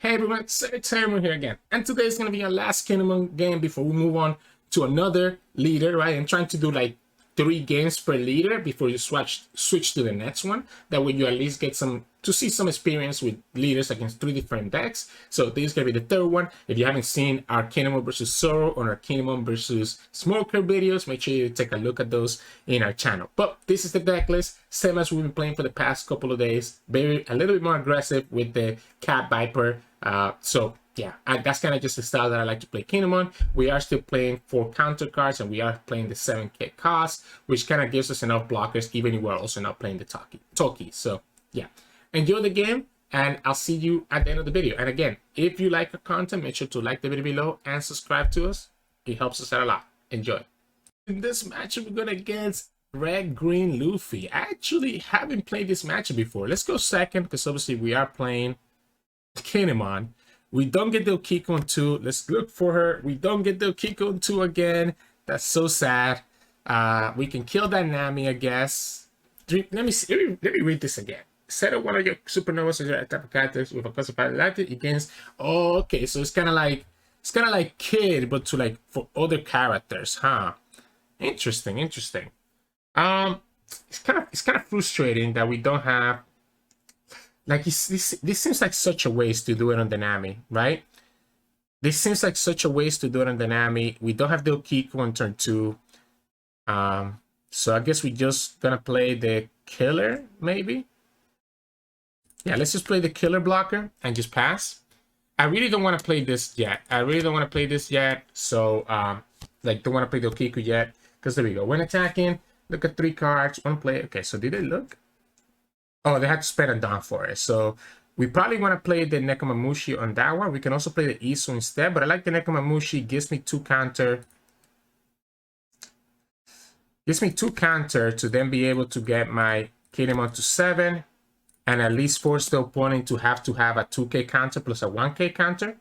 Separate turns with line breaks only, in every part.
Hey everyone, it's Sirturmund here again, and today is going to be our last Kingdom game before we move on to another leader, right? I'm trying to do like 3 games per leader before you switch to the next one. That way you at least get to see some experience with leaders against 3 different decks. So this is going to be the 3rd one. If you haven't seen our Kingdom versus Zoro or our Kingdom versus Smoker videos, make sure you take a look at those in our channel. But this is the deck list, same as we've been playing for the past couple of days. A little bit more aggressive with the Cat Viper. So yeah, that's kind of just the style that I like to play Kingdom on. We are still playing 4 counter cards, and we are playing the 7k cost, which kind of gives us enough blockers, even if we're also not playing the Toki. So yeah, enjoy the game, and I'll see you at the end of the video. And again, if you like our content, make sure to like the video below and subscribe to us. It helps us out a lot. Enjoy. In this matchup, we're going against Red Green Luffy. I actually haven't played this matchup before. Let's go second, because obviously we are playing Kinemon. We don't get the Okiku on 2. Let's look for her. We don't get the Okiku on 2 again. That's so sad. We can kill that Nami, I guess. Let me see. Let me read this again. Set up one of your supernovas as your type of characters with a classified lighted against. Oh, okay. So it's kind of like Kid, but to like for other characters, huh? Interesting. It's kind of frustrating that we don't have. Like, this seems like such a waste to do it on the Nami, right? This seems like such a waste to do it on the Nami. We don't have the Okiku on turn 2. So I guess we just gonna play the killer, maybe? Yeah, let's just play the killer blocker and just pass. I really don't want to play this yet. So, like, don't want to play the Okiku yet. Because there we go. When attacking, look at 3 cards. 1 play. Okay, so did they look? Oh, they had to spend a Dawn for it. So we probably want to play the Nekomamushi on that one. We can also play the Izou instead, but I like the Nekomamushi. Gives me 2 counter. Gives me 2 counter to then be able to get my Kinemon to 7 and at least force the opponent to have a 2k counter plus a 1k counter.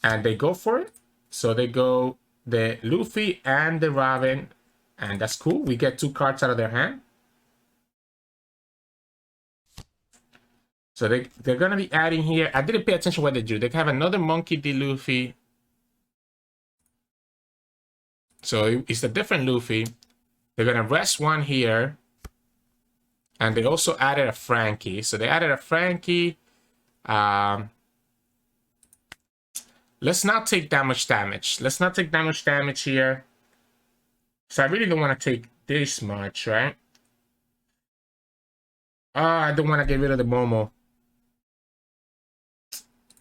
And they go for it. So they go the Luffy and the Robin, and that's cool. We get 2 cards out of their hand. So they're going to be adding here. I didn't pay attention what they do. They have another Monkey D. Luffy. So it's a different Luffy. They're going to rest 1 here. And they also added a Frankie. So they added a Frankie. Let's not take that much damage. Let's not take that much damage here. So I really don't want to take this much, right? I don't want to get rid of the Momo.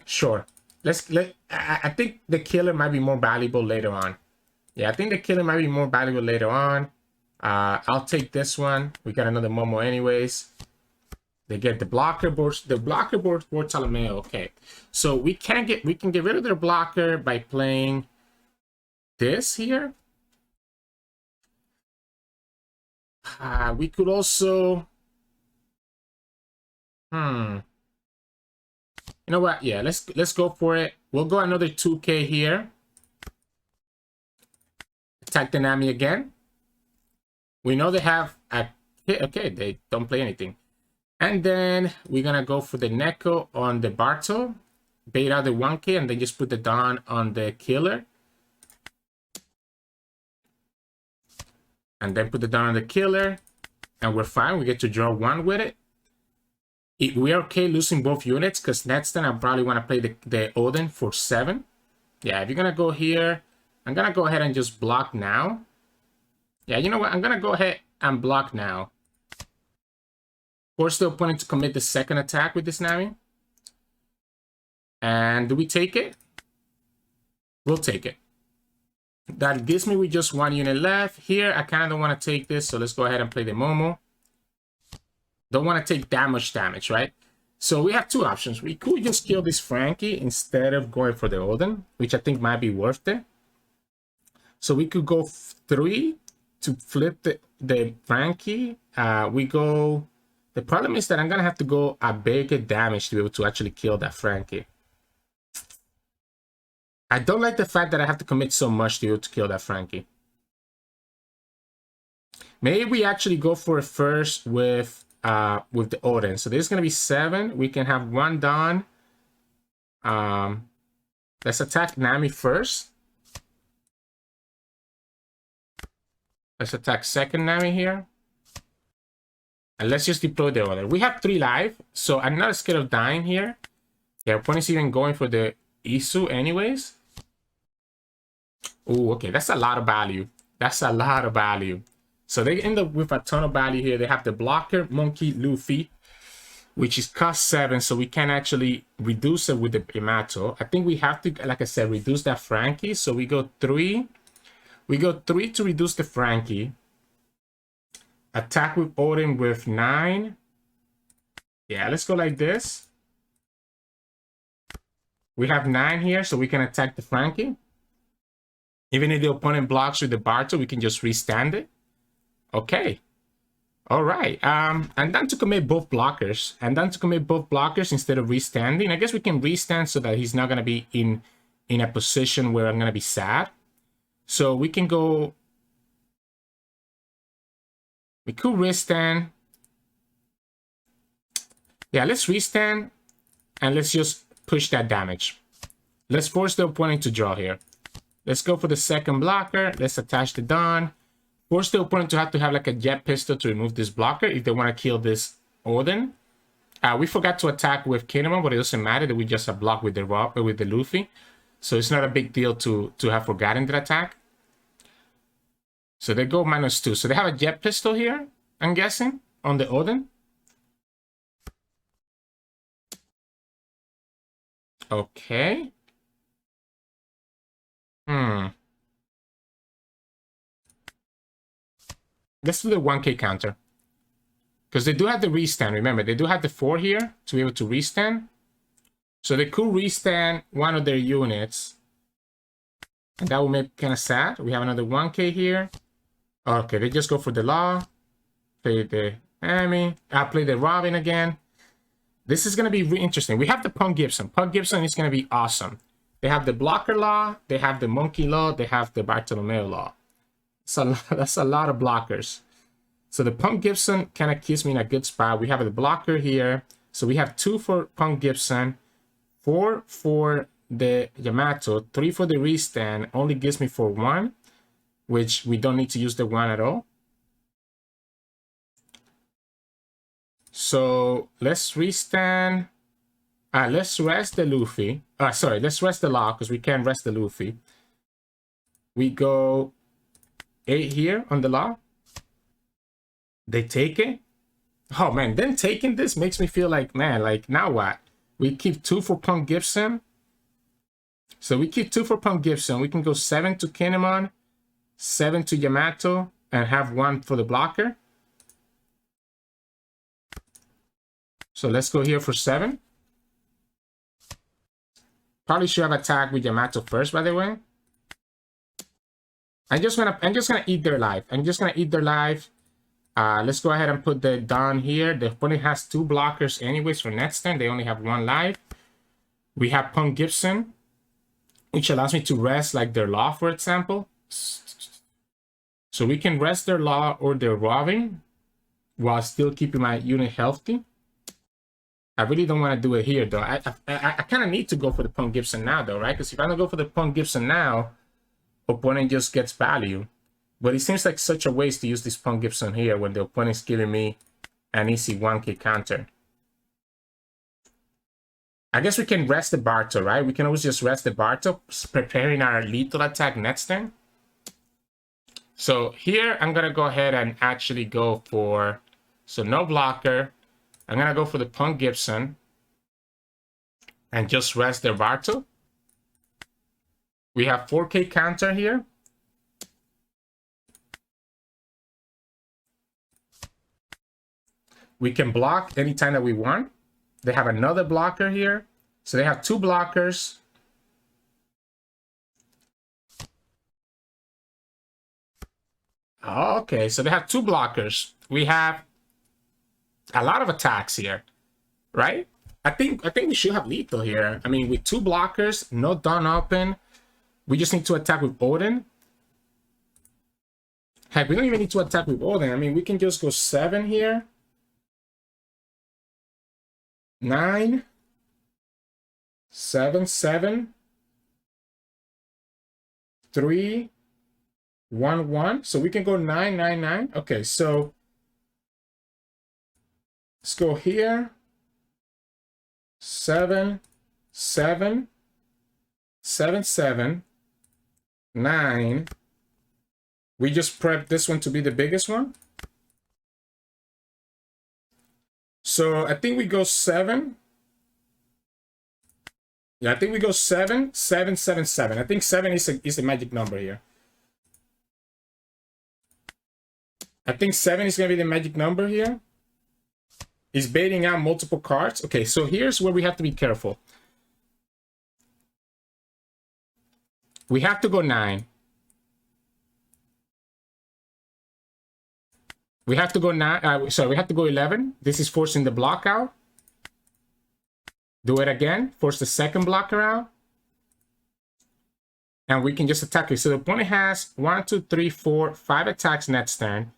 Sure. I think the killer might be more valuable later on. Yeah, I think the killer might be more valuable later on. I'll take this one. We got another Momo anyways. They get the blocker board. The blocker board for Ptolemy. Okay. So we can get rid of their blocker by playing this here. We could also you know what? Yeah, let's go for it. We'll go another 2k here. Attack the Nami again. We know they have a... Okay, they don't play anything. And then we're gonna go for the Neko on the Barto. Bait out the 1k and then just put the Dawn on the killer. And then put the Dawn on the killer. And we're fine. We get to draw 1 with it. We're okay losing both units, because next time I probably want to play the Oden for 7. Yeah, if you're going to go here, I'm going to go ahead and just block now. Yeah, you know what? I'm going to go ahead and block now. Force the opponent to commit the 2nd attack with this Nami. And do we take it? We'll take it. That gives me with just 1 unit left. Here, I kind of don't want to take this, so let's go ahead and play the Momo. Don't want to take that much damage, right? So we have 2 options. We could just kill this Frankie instead of going for the Oden, which I think might be worth it. So we could go 3 to flip the Frankie. We go... The problem is that I'm going to have to go a bigger damage to be able to actually kill that Frankie. I don't like the fact that I have to commit so much to be able to kill that Frankie. Maybe we actually go for it first with the Oden. So there's going to be 7. We can have 1 Dawn Let's attack Nami first. Let's attack second Nami here. And let's just deploy the other. We have 3 life, so I'm not scared of dying here. Yeah, opponent's even going for the Izou anyways. Oh, okay, that's a lot of value. That's a lot of value. So they end up with a ton of value here. They have the blocker, Monkey Luffy, which is cost 7, so we can actually reduce it with the Yamato. I think we have to, like I said, reduce that Frankie. So we go 3. We go 3 to reduce the Frankie. Attack with Oden with 9. Yeah, let's go like this. We have 9 here, so we can attack the Frankie. Even if the opponent blocks with the Barto, we can just restand it. Okay. All right. And then to commit both blockers. And then to commit both blockers instead of restanding. I guess we can restand so that he's not going to be in a position where I'm going to be sad. So we can go... We could restand. Yeah, let's restand. And let's just push that damage. Let's force the opponent to draw here. Let's go for the second blocker. Let's attach the Dawn. Force the opponent to have like a jet pistol to remove this blocker if they want to kill this Oden. We forgot to attack with Kinemon, but it doesn't matter that we just have blocked with the Luffy. So it's not a big deal to have forgotten that attack. So they go -2. So they have a jet pistol here, I'm guessing, on the Oden. Okay. Let's do the 1k counter. Because they do have the restand, remember, they do have the 4 here to be able to restand. So they could restand one of their units. And that will make kind of sad. We have another 1k here. Okay, they just go for the Law. Play the Amy. I'll play the Robin again. This is going to be really interesting. We have the Punk Gibson. Punk Gibson is going to be awesome. They have the Blocker Law. They have the Monkey Law. They have the Bartolomeo Law. So that's a lot of blockers. So the Punk Gibson kind of keeps me in a good spot. We have the blocker here. So we have 2 for Punk Gibson, 4 for the Yamato, 3 for the restand. Only gives me for 1, which we don't need to use the 1 at all. So let's restand. Let's rest the Luffy. Sorry, let's rest the Law because we can't rest the Luffy. We go 8 here on the Law. They take it. Oh man, then taking this makes me feel like, man, like now what? We keep 2 for Punk Gibson. So we keep 2 for Punk Gibson. We can go 7 to Kinemon, 7 to Yamato, and have 1 for the blocker. So let's go here for 7. Probably should have attacked with Yamato first, by the way. I'm just gonna eat their life. I'm just gonna eat their life. Let's go ahead and put the Dawn here. The opponent has 2 blockers anyways for next turn. They only have 1 life. We have Punk Gibson, which allows me to rest like their Law, for example. So we can rest their Law or their Robin while still keeping my unit healthy. I really don't want to do it here, though. I kind of need to go for the Punk Gibson now, though, right? Because if I don't go for the Punk Gibson now, opponent just gets value. But it seems like such a waste to use this Punk Gibson here when the opponent's giving me an easy 1k counter. I guess we can rest the Barto, right? We can always just rest the Barto, preparing our lethal attack next turn. So here, I'm going to go ahead and actually go for... So no blocker. I'm going to go for the Punk Gibson. And just rest the Barto. We have 4k counter here. We can block anytime that we want. They have another blocker here. So they have 2 blockers. Okay, so they have 2 blockers. We have a lot of attacks here, right? I think we should have lethal here. I mean, with 2 blockers, no Dawn open. We just need to attack with Oden. Heck, we don't even need to attack with Oden. I mean, we can just go 7 here. 9. 7, 7, 3, 1, 1. So we can go 9, 9, 9. Okay, so let's go here. 7, 7, 7, 7, 9. We just prepped this one to be the biggest one. So I think we go 7. Yeah, I think we go 7, 7, 7, 7. I think 7 is a magic number here. I think 7 is going to be the magic number here. It's baiting out multiple cards. Okay, so here's where we have to be careful. We have to go 9. We have to go 9. Sorry, we have to go 11. This is forcing the block out. Do it again. Force the second blocker out. And we can just attack it. So the opponent has 1, 2, 3, 4, 5 attacks next turn.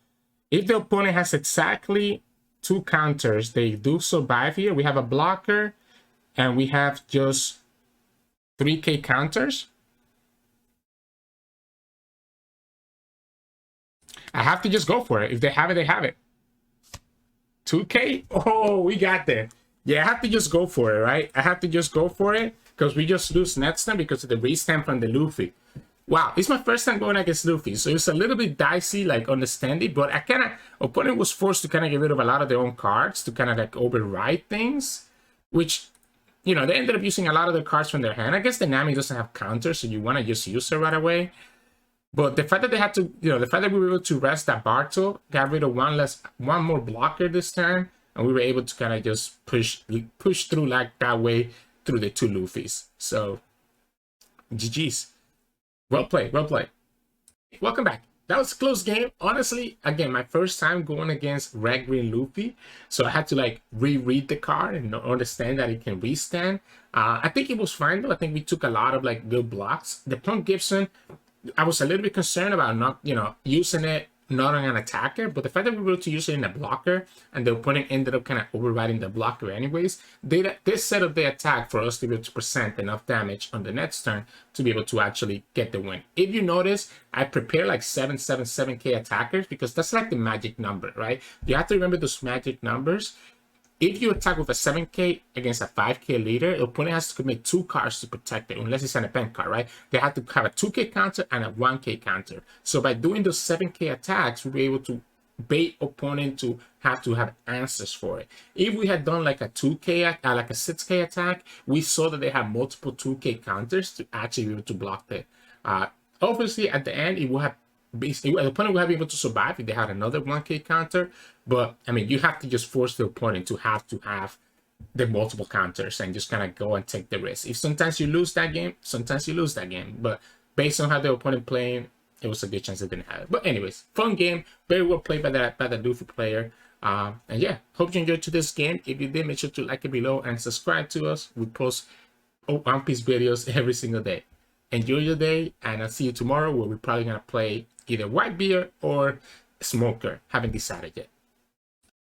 If the opponent has exactly 2 counters, they do survive here. We have a blocker and we have just 3k counters. I have to just go for it. If they have it, they have it. 2k? Oh, we got there. Yeah, I have to just go for it, right? I have to just go for it because we just lose next time because of the restamp from the Luffy. Wow, it's my first time going against Luffy, so it's a little bit dicey, like, understanding, but opponent was forced to kind of get rid of a lot of their own cards to kind of, like, override things, which, you know, they ended up using a lot of their cards from their hand. I guess the Nami doesn't have counters, so you want to just use her right away. But the fact that they had to, you know, the fact that we were able to rest that Barto, got rid of one more blocker this turn, and we were able to kind of just push through like that way through the 2 Luffys. So, GG's. Well played, well played. Welcome back. That was a close game. Honestly, again, my first time going against Red Green Luffy, so I had to like reread the card and understand that it can restand. I think it was fine though. I think we took a lot of like good blocks. The Punk Gibson, I was a little bit concerned about not, you know, using it not on an attacker, but the fact that we were able to use it in a blocker and the opponent ended up kind of overriding the blocker anyways, this set up the attack for us to be able to present enough damage on the next turn to be able to actually get the win. If you notice, I prepare like 777k attackers because that's like the magic number, right? You have to remember those magic numbers. If you attack with a 7k against a 5k leader, the opponent has to commit 2 cards to protect it, unless it's an event card, right? They have to have a 2k counter and a 1k counter. So by doing those 7k attacks, we'll be able to bait opponent to have answers for it. If we had done like a 2k, like a 6k attack, we saw that they have multiple 2k counters to actually be able to block it. Obviously, at the end, it will have basically the opponent will be able to survive if they had another 1k counter, but I mean, you have to just force the opponent to have the multiple counters and just kind of go and take the risk. If sometimes you lose that game, sometimes you lose that game, but based on how the opponent playing, it was a good chance they didn't have it. But anyways, fun game, very well played by the Luffy player. And yeah, hope you enjoyed this game. If you did, make sure to like it below and subscribe to us. We post One Piece videos every single day. Enjoy your day, and I'll see you tomorrow where we're probably going to play either White Beer or Smoker. Haven't decided yet.